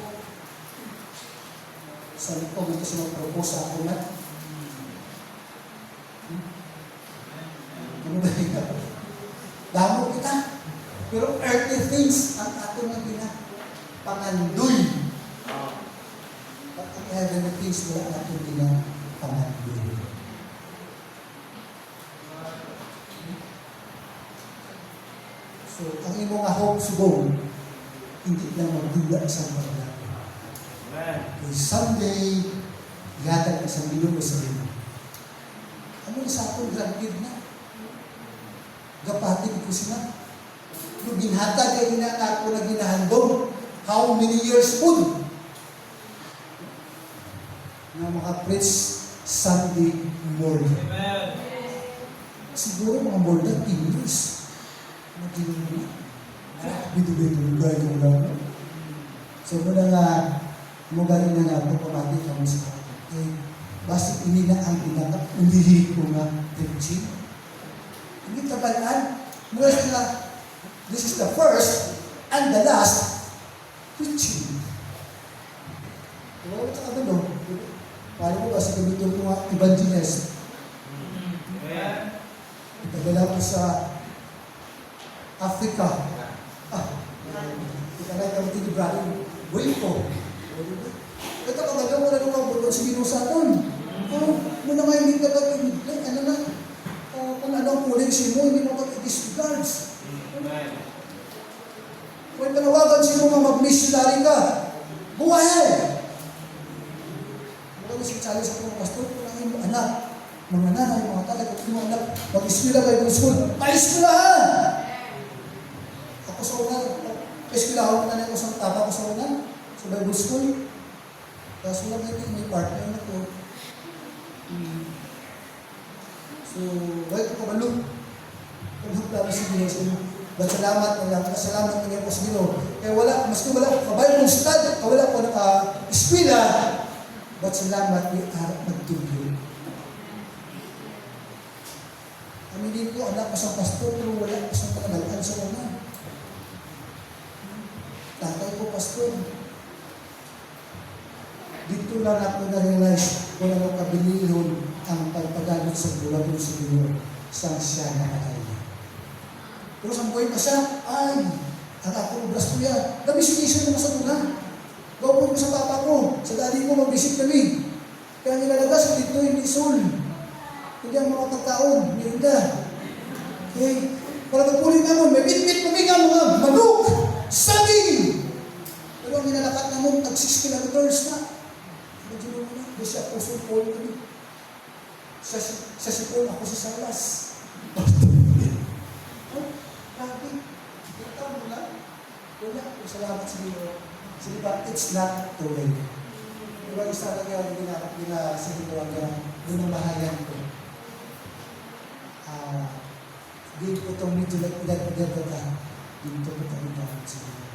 Sabi ko, ito siya mag-propose sa ako na. Ano ba yun? Damo kita. Pero earthly things ang ato na pinapangandoy. At ang heavenly things wala ato pinapangandoy. So, ang imo nga hope subong, hindi lang magdula sa mga kay someday, ihatag ka sa milyon sa imo. Ano sa akong grandkid na? Gapatid ko sila. Nung ginhatag ay ako na ginahandog, how many years po? Na maka-preach Sunday morning. Amen. Siguro mga more than 10 years. Naging bidugay-dugay yung lang. So, muna nga, galing na nga ito, pamati ka mo sa akin. Eh, basta ini na ang pinaka-ulihi ko nga preaching. Hindi tabalaan. Mula sila, this is the first and the last preaching. Wala ka ba, no? Paano mo ba sa gamitin ko nga evangelist? Amen. Itagala ko sa Africa. Itagala ka mo tinibrahin. Way ko. Ito ka baga mo na nung kabulon si Binusaton. Muna nga hindi ka ano na, kung ano ang kuling si mo, hindi mo disregards. Kung panawagan si mo nga mag-missionary ka, buwahe! Muna si challenge ako ng pastor, kung ang imo anak, mga nanay, mga tatay, kung imo anak, mag-eskwila kayo ng school, pa-eskwilahan! Ako sa una, pa-eskwilahan ko na ako sa tapa ko sa una, sa Bible school. Kaso lang ito, may partner na ko. So, wait ko kabalo. Kung plano si Dino sa inyo. But salamat na lang, salamat na niya po sa Dino. Kaya wala, maski wala ko kabayo ng stud, wala ko naka-eskwila, but salamat ni Arap nagtulyo. Aminin ko, anak ko sa pastor, pero wala ko sa panagalaan sa una. Tatay ko, pastor. Dito lang ako na-realize kung ano kabilihon ang pagpagamit sa bulag ng Senyor sa siya nakakaya. Pero sa buhay pa siya, ay, ang ako obras ko yan. Nabisinisyon naman sa tuna. Gawin ko sa papa ko, sa daddy ko, mag-visit kami. Kaya nilalagas ko dito, hindi sol. Hindi ang mga pagkaon, mirinda. Okay, para magpuling naman, may bit-bit pumigang mga manok, saging. Pero ang ninalakat naman, tag-6 kilometers na. Imagine mo na, doon siya puso Paul kami. Sa si Paul, ako sa Salas. Oh, grabe. Ito mo lang. Wala. Salamat sa Dino. Sige ba, it's not too late. Diba, isa lang yung sa Dino doon ang bahayan ko. Dito ko itong medyo nagpagdagdag ka. Dito ko kami dapat sa Dino.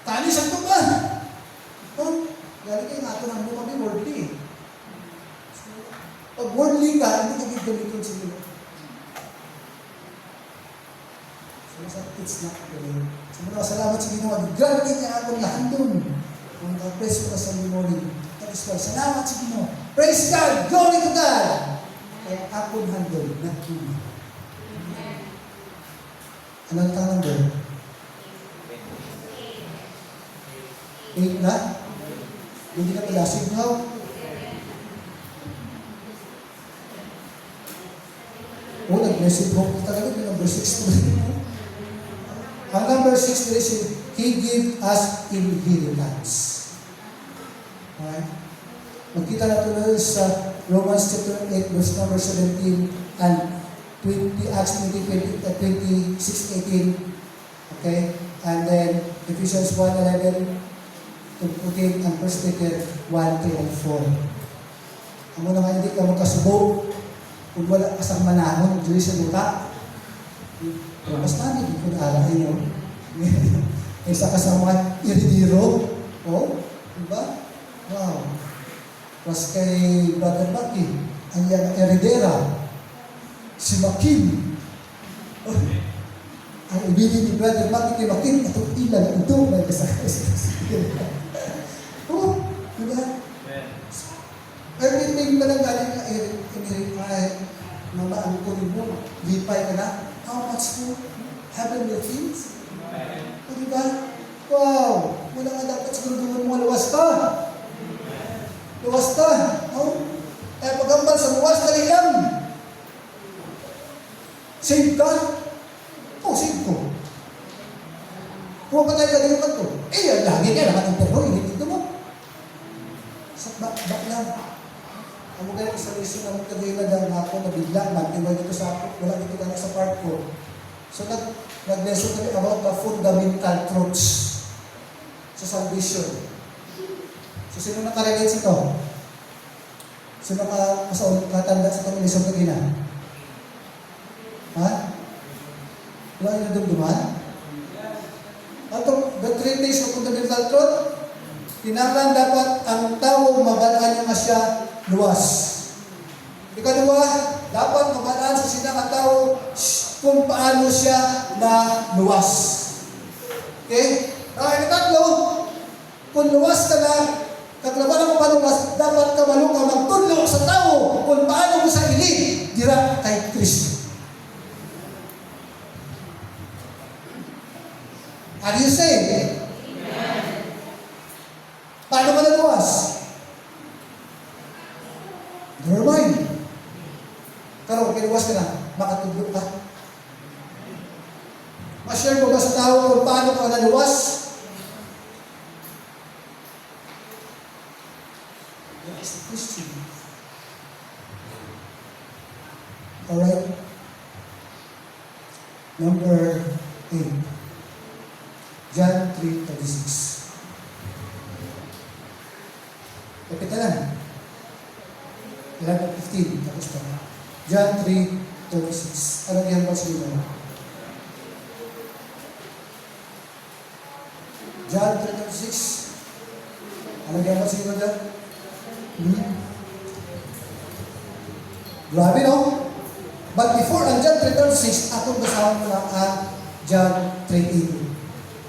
Tani, saan ko ba? Galing kayo nga ito ng mga kami worldly. Pag worldly ka, hindi ka gamitin sa iyo. So, it's not good. So, muna salamat sa Ginawa. Granted niya akong nahandun. Kung nakapress ko sa morning. That is why, salamat sa Ginawa. Praise God! Glory to God! Kaya akong handun. Nagtuli. Anong tanong doon? 8 na? Hindi na pala signal. Nag-message mo talaga yung number 6 to ang number 6 is He give us inheritance. Alright? Magkita na ito sa Romans chapter 8 verse number 17 and Acts 26:18. Okay? And then Ephesians 1:11 to 14 and 1 Peter 1:3 and 4. Amo na nga hindi ka magkasubo kung wala ka sa manahon dito sa luta. Pero mas nani, hindi ko naalahin mo. Isa ka sa mga iridiro. Oh, diba? Wow. Mas kay Brother Maki, ang yan eridera, si Makin. Oh, ang ibigin ni Brother Maki kay Makin, itong ilan, ito, may kasakay. Oh, Everything ba lang galing na i-refine, mamaan ko rin mo, lipay ka na, how much more heavenly things? O diba? Wow! Wala nga dapat sa gulungan mo, luwas ka! Luwas ka! No? Eh, pagambal sa luwas ka lang! Save ka? Oh, save ko. Kung mapatay ka din ko, eh, lagi niya, naman ang pero, initin mo. Sa bak lang. Amo ganyan sa reason na magkagay na dahil ako nabigla, nag-iway dito sa ako, wala dito ka sa part ko. So, nag-lesson kami about the fundamental truths sa salvation. So, sino nakarelate sa ito? Sino katanda sa itong lesson kagina? Ha? Wala yung nadumduman? Ato, the three days of fundamental truth, kinahanglan dapat ang tao mabalaan niya siya luwas. Ikalawa, dapat mabalaan sa sinang tao kung paano siya na luwas. Okay? Ikatlo, kung luwas ka na, katrabaho mo paano luwas, dapat kabalo ka magtudlo sa tao kung paano mo sa ili dira kay Kristo. Are you saved? Paano ka naluwas? Never mind. Pero kinuwas ka na, makatudlo ka. Ma-share mo ba sa tao kung paano ka naluwas? Yes, Christian. Alright. Number 8. John 3:36. Kapit na lang. 11:15. Tapos pa. John 3:36. Anong yan ba sa inyo? John 3:36. Anong yan ba sa inyo dyan? Grabe, no? But before ang John 3:36, atong basahan mo lang ang John 3:18.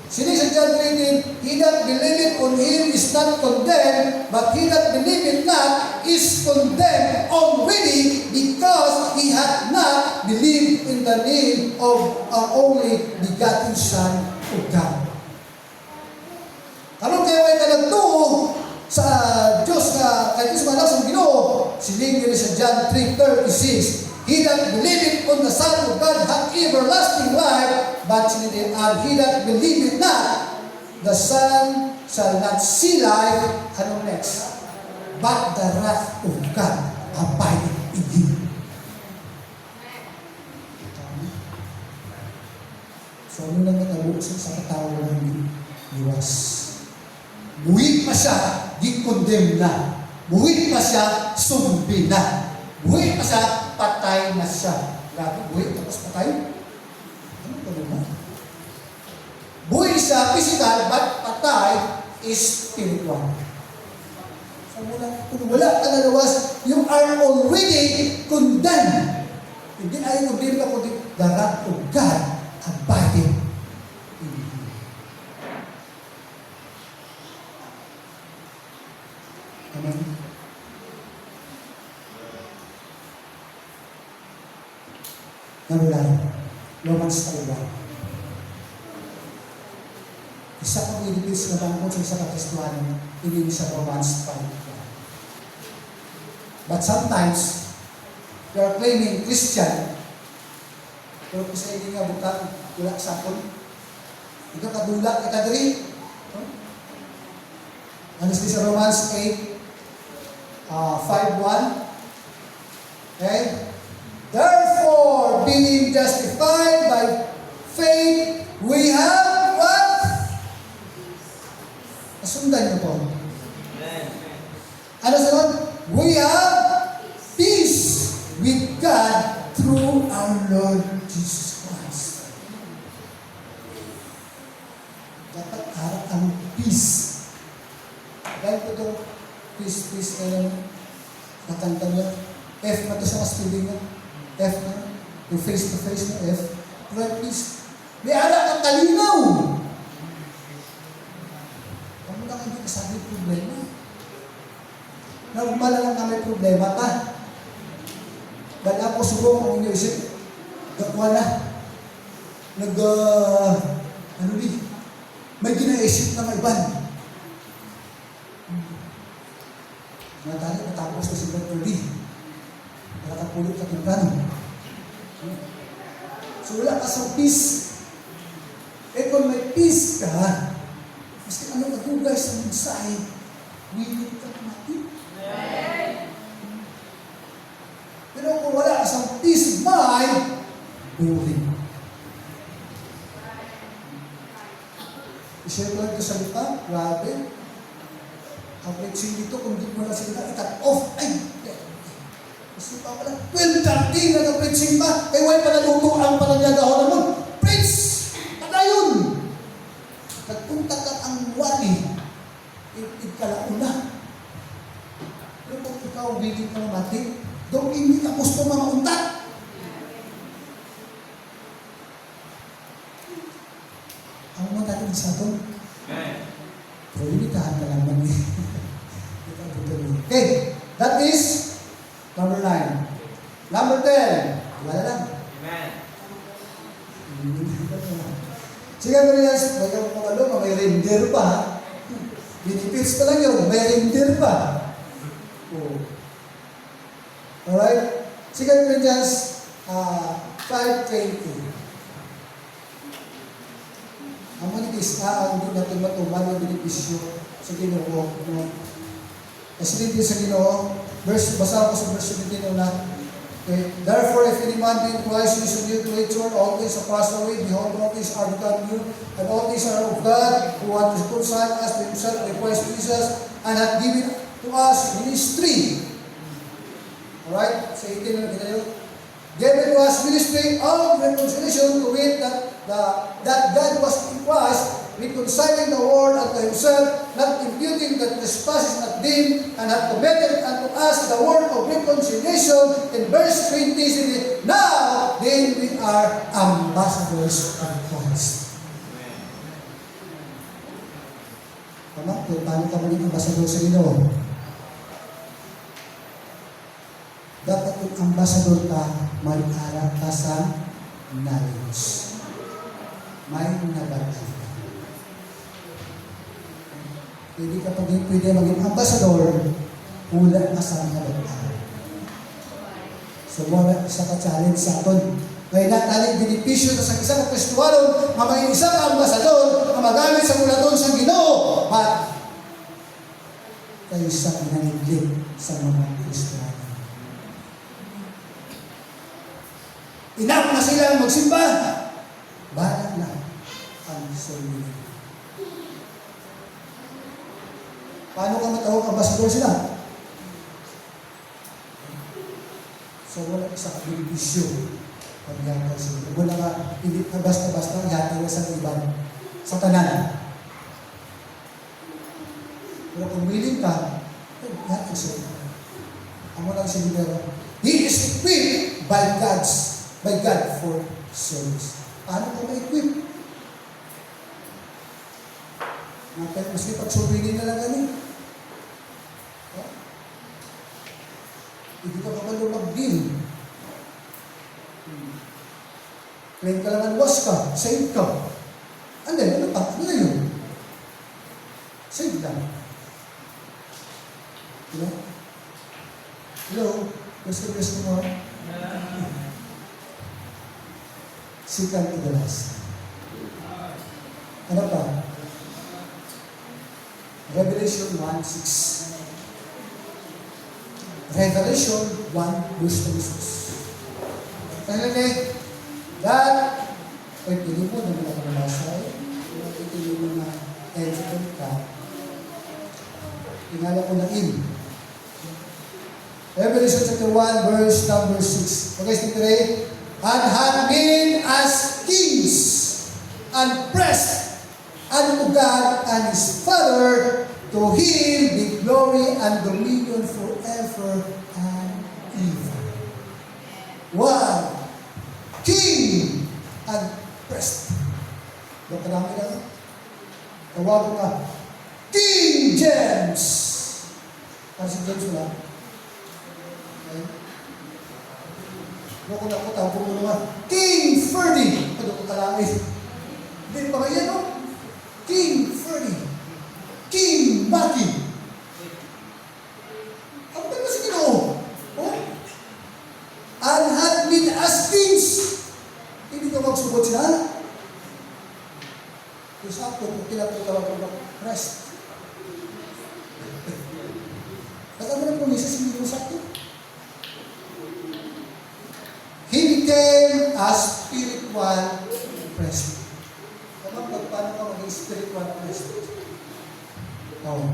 Sini sa John 3:18, he that believeth on him is not condemned, but he that believeth not is condemned already, because he hath not believed in the name of our only begotten Son of God. Anong kaya may kalagtuo sa Diyos na kay Diyos malang sa Ginoo? Siling yun sa John 3:36. He that believeth on the Son of God hath everlasting life, but he that believeth not, the Son shall not see life. Ano next? But the wrath of God abideth in him. So, ano lang natawag sa katawag ng iwas? Buwit pa siya, di-condemn na. Buwit pa siya, sumbi na. Buwit pa siya, patay na siya. Grabe, buwit tapos patay? Ano ba naman? Buwit siya, physical, but patay is spiritual. So, kung wala ka na luwas, you are already condemned. Hindi na yung condemned ka, kundi the wrath of God abiding in you. Amen. Number 9, Romans 5:1. Isa kong edipis na bangkot sa isa kakristuhan, hindi sa Romans 5:1. But sometimes, you are claiming Christian, pero kung sa hindi nga buka, wala sa akon. Ito kadula, ikadiri. Ano sa Romans 5:1? Okay? Therefore, being justified by faith, we have what? Nasundan niyo po. Ano sunod? We have peace with God through our Lord Jesus Christ. Dapat harap ang peace. Dahil po itong peace na yung nakanta niya. F na ito sa spelling niya. F na. Yung face to face na F. Right, peace. May anak ang kalinaw. Ano lang hindi kasabi problema? Normal lang na may problema ka. Bala po subong ang inyo isip. Gakwa na. Ano di? May ginaisip na maiban. Natali, matapos na si Dr. D. Nakakapulot ka temprano. So wala ka sa peace. Eh kung may peace ka, maski ano katugay sa mensahe, willing ka mati. Pero kung wala ka sa peace of mind, boring. I-share ko lang ito sa salita, grabe. Ang preaching dito, kung di mo lang salita, i-cut off. Ay! Kasi pa pala, 12:30 na preaching pa. Eh, why pa naluto ang panagagawa mo? Preach! Padayon! Nagpunta ka ang wali, ikalauna. Pero kung ikaw willing ka mati, doon hindi ka gusto mga untat. Ang mga tayo sa ito, pero limitahan ka lang man. Okay, that is number 9. Number 10, wala lang. Sige, Marias, may kapapalo, may reindeer pa. Benefits pa lang yun, may reindeer pa. Oh. Alright? Sige, Marias, 5:20. Ang manipis, ang hindi natin matuman yung benepisyo sa Ginoo. Kasi din sa Ginoo, basa ko sa verse 17 na, okay. Therefore, if any man be in Christ, he is a new creature, all things are passed away, behold, all things are become new, and all things are of God, who hath reconciled us to himself by Christ Jesus, and hath given to us ministry. Alright? Sa 18 na ginayon. Given to us ministry of reconciliation, to wit that God was in Christ, reconciling the world unto himself, not imputing the trespasses not them, and hath committed unto us the word of reconciliation. In verse 20, says, now then we are ambassadors of Christ. Tama? Kung paano ka maging ambassador sa Ginoo? Dapat kung ambassador ka, may harap ka sa knowledge. May nabagay. Hindi ka pwede maging ambassador, wala ka sa nabagay. So, wala isa ka-challenge sa aton. Kaya natin benepisyo sa isang Kristuwalon, na may isang ambassador na magamit sa mulaton sa Ginoo, at kayo sa pinaniglit sa mga Kristuwalon. Enough na silang magsimba. Bahala na ang sarili. Paano ka matawag ambassador sila? So wala sa benepisyo pag-yata sila. Wala ka, hindi na basta-basta yata na sa ibang sa tanan. Pero kung willing ka, yata sila. Amo lang sila. He is equipped by God for service. Paano ko ma-equip? Maski pagsurili na lang ganun. Hindi ka kapalo mag-deal. Claim ka lang ang was ka, save ka. And then, ano pa? Ano na yun? Save lang. Hello? Hello? Gusto mo? Second to the last. Ano pa? Revelation 1:6. Revelation 1 verse 26. Finally, that, pili mo na mga kamabasa, pili mo na editor ka, tingala ko na in. Revelation chapter 1 verse number 6. Okay, speak today. And had been as kings and priests unto God and His Father, to Him be glory and dominion forever and ever. One, king and priest. Yung karami lang. Tawag ka, King James. Para si James wala. Okay. Kung ako tapo mo naman, King Ferdy! Ano ko kalangin? Hindi pa kaya, no? King Ferdy! King Maki! Ang ba na si Ginoo? Oh? Anhat min Astins! Hindi ka magsubot siya. Kung sa ako, kung kinatutawag ko ng Christ. At ano na promisa si Ginoo sa akin? He became a spiritual president. Kapag paano ka maging spiritual president? Oh.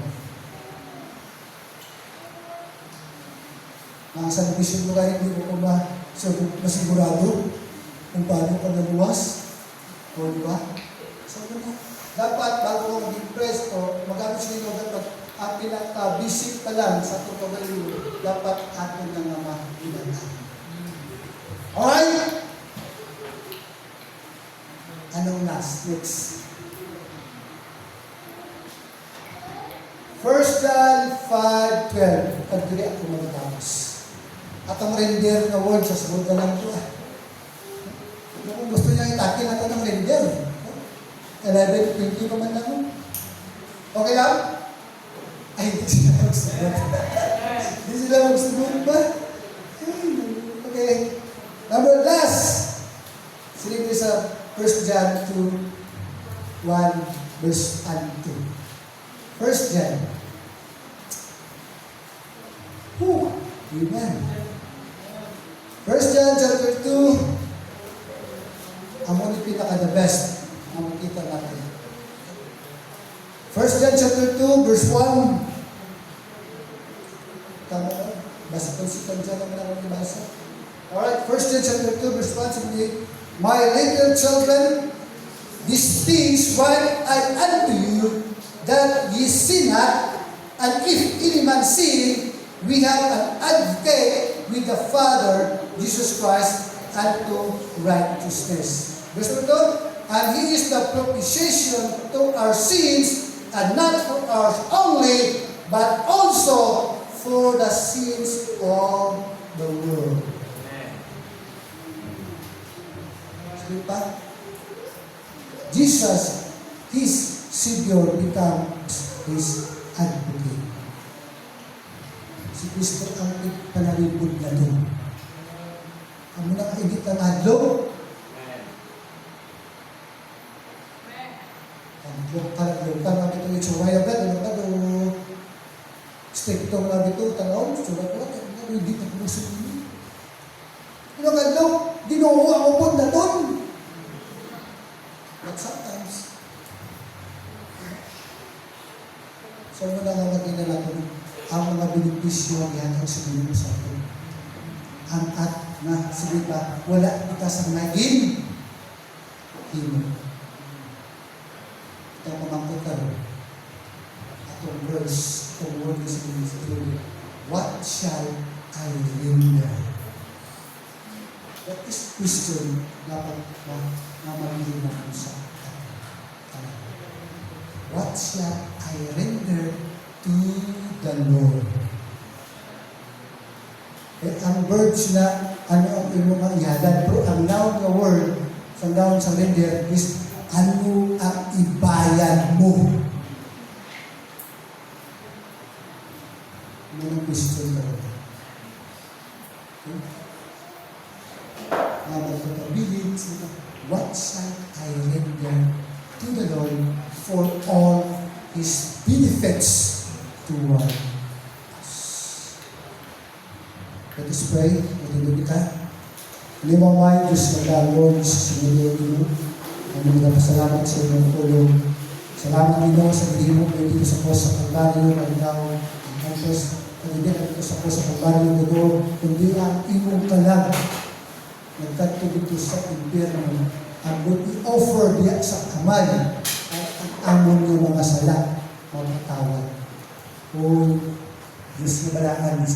Ang sa vision mo kaya hindi mo ko masigurado kung paano ka naluwas. O diba? So, dapat bago ka maging presto, magamit sa inyo dapat ang pinaka-basic pa lang sa tutorial, dapat atin na naman pinag-aral. Alright? Anong last? Next. 1 John 5:12. Pagdiri ako magatapos. At ang render na word, sasagot na lang ito. Kung gusto niya itakin natin ang render. 11:20 pa man lang. Okay lang? Ay, hindi sila magsagot. Hindi sila magsagot ba? Okay. Number last. Silipin sa 1 John 2, 1 verse 2. 1 John. Whew. Amen. 1 John chapter 2. Ang muna pinaka the best. Ang makita natin. 1 John chapter 2 verse 1. Tama ba? Basta kung si John naman ang nabasa. Alright, 1 John chapter 2 verse 1 sabi, my little children, these things write I unto you, that ye sin not, and if any man sin, we have an advocate with the Father, Jesus Christ, unto righteousness. Verse 2, and He is the propitiation to our sins, and not for ours only, but also for the sins of the world. Sige pa? Jesus, His Savior, becomes His advocate. Si Kristo ang panalibod na doon. Ang muna kaigit ang adlo. Ang lokal nga ito yung suray agad. Ano ka doon? Strictong nga ito. Tanaw, suray ko lang. Hindi na puso niyo. Ano ka doon? Ginoo ang upod na doon. But sometimes, so muna nga magiging natin ang mga benepisyo yan ang sabihin mo sa atin. Ang at na, sige ba, wala kita sa naging himo. Ito ang pamangkot ka rin. Atong verse, itong word na sabihin sa ito. What shall I render? That is question dapat na magiging natin sa atin. What shall I render to the Lord? Eh, ang verbs na ano ang iyong mga ihadan, pero ang noun na word sa noun sa render is ano ang ibayad mo. Ano ang question na rin? What shall I render to the Lord for all His benefits toward us? Let us pray. Matulog ka. Limang may Diyos na Lord, sa sinulog mo. Ang mga pasalamat sa inyong tulong. Salamat nino sa hindi mo kayo dito sa posa ng Kalbaryo, Malinaw, ang Kansas, at hindi ka dito sa posa ng Kalbaryo nito, kundi ang imong kalag. Nagkatulog dito sa impyerno. Ang would i-offer diya sa kamay at ang amon ng mga sala, mga tawad. O Diyos na balaan sa